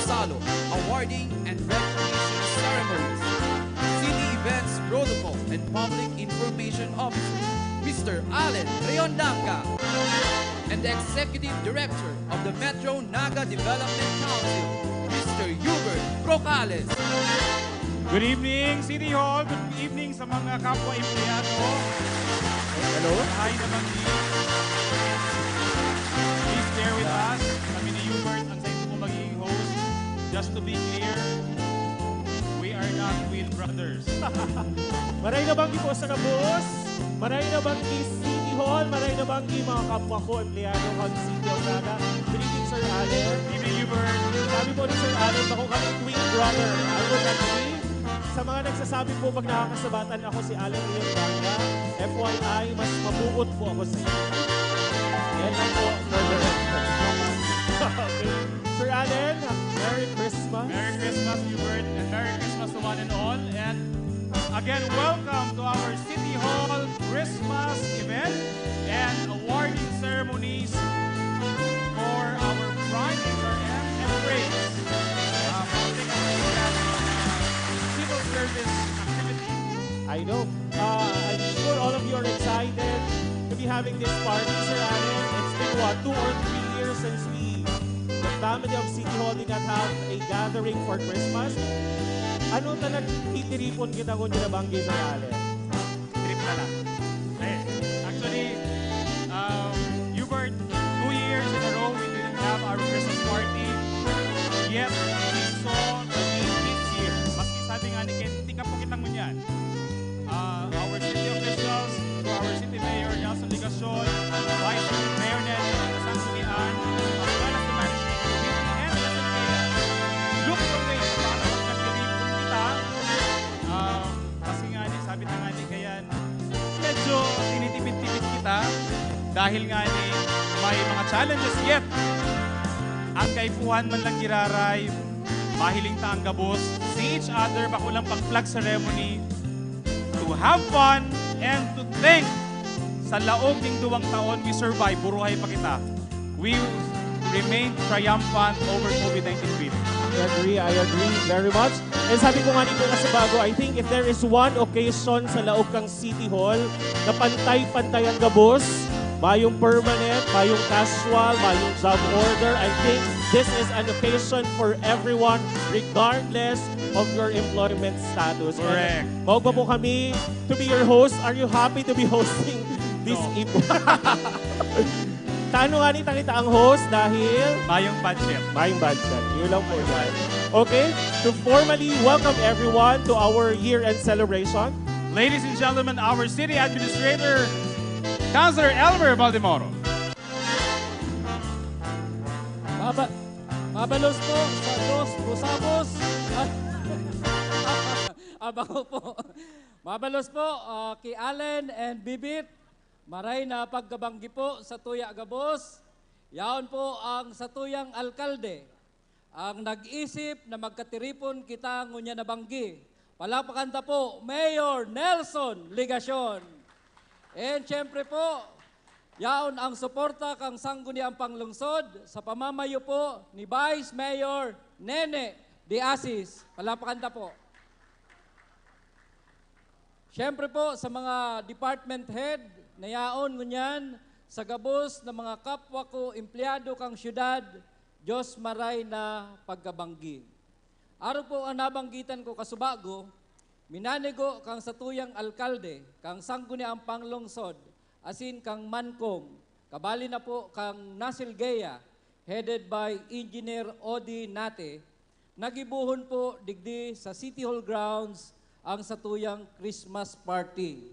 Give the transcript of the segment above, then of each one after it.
Salo, awarding and recognition ceremonies. City Events Protocol and Public Information Officer, Mr. Allen Rayondanga, and the Executive Director of the Metro Naga Development Council, Mr. Hubert Procales. Good evening, City Hall. Good evening sa mga kapwa empleyado. Hello. Hi naman please bear with us. Kami ni Hubert, ang sayo po magiging host. Just to be clear, we are not twin brothers. Maray na banggi po sa kabus. Maray na banggi City Hall. Maray na banggi mga kapwa ko, empleyado ng City of Naga. Good evening, Sir Allen. Good evening, Hubert. Sabi po ni Sir Allen, bako kami twin brother. I would agree. Sa mga nagsasabi po pag nakakasabatan ako si Allen Rayondanga, FYI, mas mabuot po ako sa iyo. Yan lang po for the record. Okay. Sir Allen, Merry Christmas. Merry Christmas, Hubert, and Merry Christmas to one and all. And again, welcome to our City Hall Christmas event and awarding ceremonies for our Prime Minister and praise. Civil service activity. I know. I'm sure all of you are excited to be having this party, Sir Allen. It's been, what, 2 or 3 years since the family of City Hall did not have a gathering for Christmas. Ano na nagtitiripon kita kung dinabanggi, Sir Allen? Trip na lang. Actually, Hubert, 2 years in a row we didn't have our Christmas party. Yet, we saw the need this year. Maski sabi nga ni Ken, tika po kitang munyan. Our city officials, to our city mayor, Nelson Ligacion, Vice Mayor Nelly Sanggunian, as well as the management committee and the SMKA, look for ways para magkakiripon kita. Kasi nga ni, sabi na nga ni Kayan, medyo tinitipid-tipid kita dahil nga ni may mga challenges yet. Ang kaipuhan man lang giraray, mahiling ta ang gabos, see each other, bakulang pag-flag ceremony, to have fun and to thank sa laog ng 2 taon we survive, buruhay pa kita. We remain triumphant over COVID-19 treatment. I agree very much. And sabi ko nga nito na sa bago, I think if there is one occasion sa laog kang City Hall na pantay-pantay ang gabos, mayong permanent, mayong casual, mayong job order, I think this is an occasion for everyone regardless of your employment status. Correct. Maog pa po kami to be your host. Are you happy to be hosting this event? Tano nga kita ang host dahil Mayong budget. mayong budget. Yun lang po yan. Okay, to formally welcome everyone to our year-end celebration. Ladies and gentlemen, our city administrator, Councilor Elmer Baldemoro. Mabalos po sa dos Busabos. Abango po. Mabalos po kay Allen and Bibit. Maray na pagkabanggi po sa Tuya Gabos. Yaon po ang satuyang alkalde. Ang nag-isip na magkatiripon kita ngunya na banggi. Palakpakan po, Mayor Nelson Ligacion. And syempre po, yaon ang suporta kang Sangguniang Panglungsod sa pamamayo po ni Vice Mayor Nene De Asis. Palakpakan po. Syempre po sa mga department head na yaon ngunyan sa gabos ng mga kapwa ko empleyado kang syudad, Diyos maray na pagkabanggi. Araw po ang nabanggitan ko kasubago, minanego kang satuyang alkalde, kang Sangguniang Panglungsod, asin kang Mancong, kabali na po kang Nasilgea, headed by Engineer Odi Nate, nagibuhon po digdi sa City Hall grounds ang satuyang Christmas party.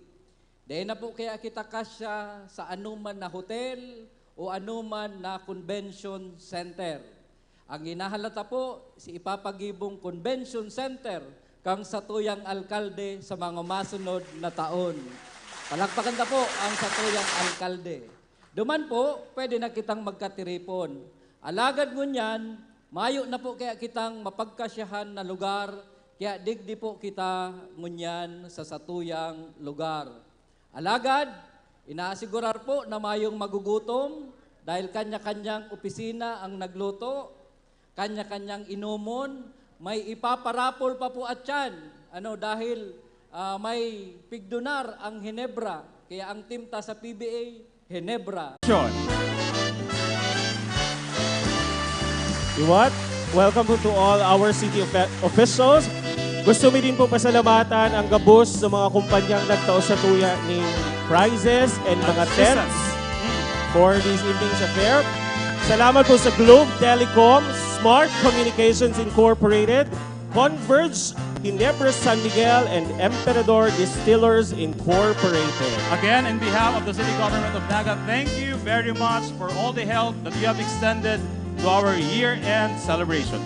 Dahil na po kaya kita kasya sa anuman na hotel o anuman na convention center. Ang inahalata po, si ipapagibong convention center kang satuyang alkalde sa mga masunod na taon. Palakpakan na po ang satuyang alkalde. Duman po, pwede na kitang magkatiripon. Alagad ngunyan, mayo na po kaya kitang mapagkasyahan na lugar, kaya digdi po kita ngunyan sa satuyang lugar. Alagad, inaasigurar po na mayong magugutom dahil kanya-kanyang opisina ang nagluto. kanya-kanyang inumon. May ipaparapol pa po at yan. Dahil may pigdonar ang Ginebra. Kaya ang timta sa PBA, Ginebra. What? Welcome po to all our city officials. Gusto mi din po pasalamatan ang gabos sa mga kumpanyang nagtao sa tuya ni prizes and mga tents for this evening's affair. Salamat po sa Globe Telecom, Smart Communications Incorporated, Converge, Ginebra San Miguel, and Emperador Distillers Incorporated. Again, in behalf of the City Government of Naga, thank you very much for all the help that you have extended to our year-end celebration.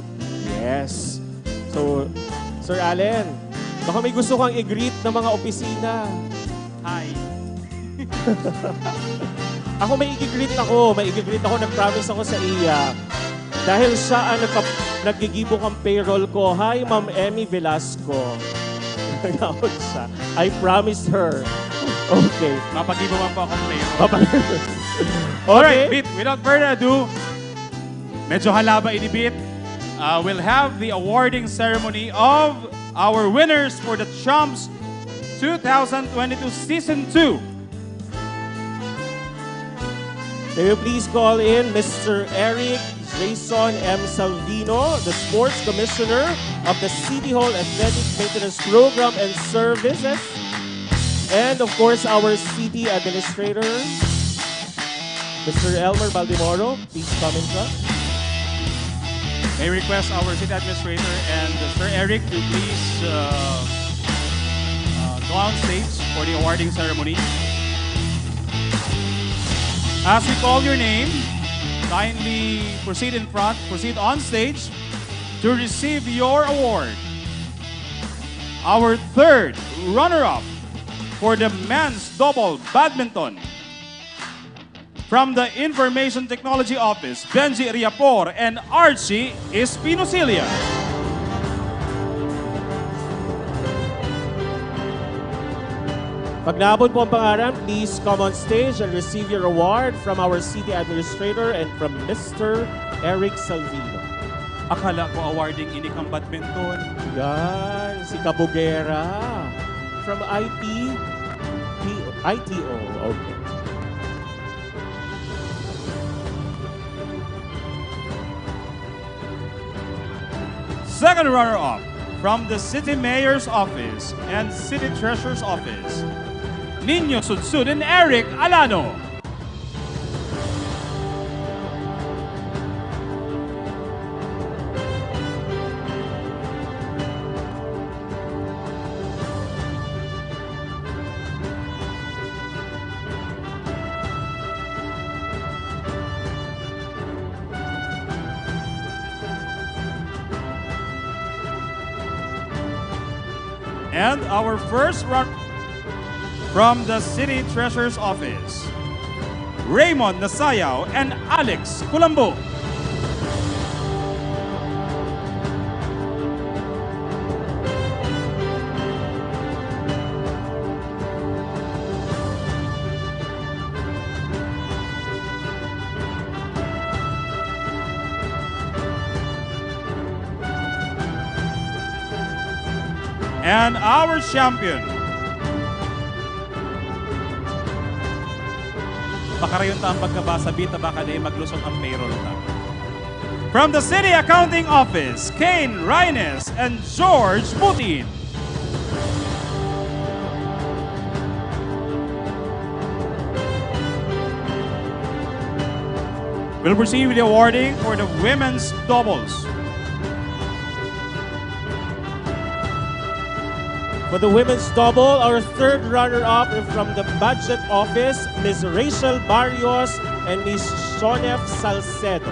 Yes. So, Sir Allen, baka may gusto kang i-greet ng mga opisina. Hi. Ako may i-greet ako. Nag-promise ako sa iya. Dahil siya ang naggigibo ang payroll ko. Hi, Ma'am Emmy Velasco. Nagawad siya. I promised her. Okay. Mapagibawan po akong mayor. Okay. Alright, Beat, without further ado, medyo halaba inibit. We'll have the awarding ceremony of our winners for the Champs 2022 Season 2. May you please call in Mr. Eric Jason M. Salvino, the Sports Commissioner of the City Hall Athletic Maintenance Program and Services. And of course, our city administrator, Mr. Elmer Baldemoro. Please come in front. May request our city administrator and Sir Eric to please go on stage for the awarding ceremony. As we call your name, kindly proceed in front, proceed on stage to receive your award. Our third runner-up for the men's double badminton. From the Information Technology Office, Benji Riapor and Archie Espinosilia. Pag naabot po ang pangalan, please come on stage and receive your award from our city administrator and from Mr. Eric Salvino. Akala ko awarding inikang badminton. Yan, si Kabugera from ITO. Okay. Second runner-up from the City Mayor's Office and City Treasurer's Office, Nino Sudsud and Eric Alano. And our first run from the City Treasurer's Office, Raymond Nasayaw and Alex Culambo. And our champion, baka rayon ta ang pagkabasa, bita baka na maglusot ang payroll ta. From the City Accounting Office, Kane Reynes and George Putin. We'll proceed with the awarding for the women's doubles. For the women's double, our third runner-up from the Budget Office, Ms. Rachel Barrios and Ms. Shonef Salcedo.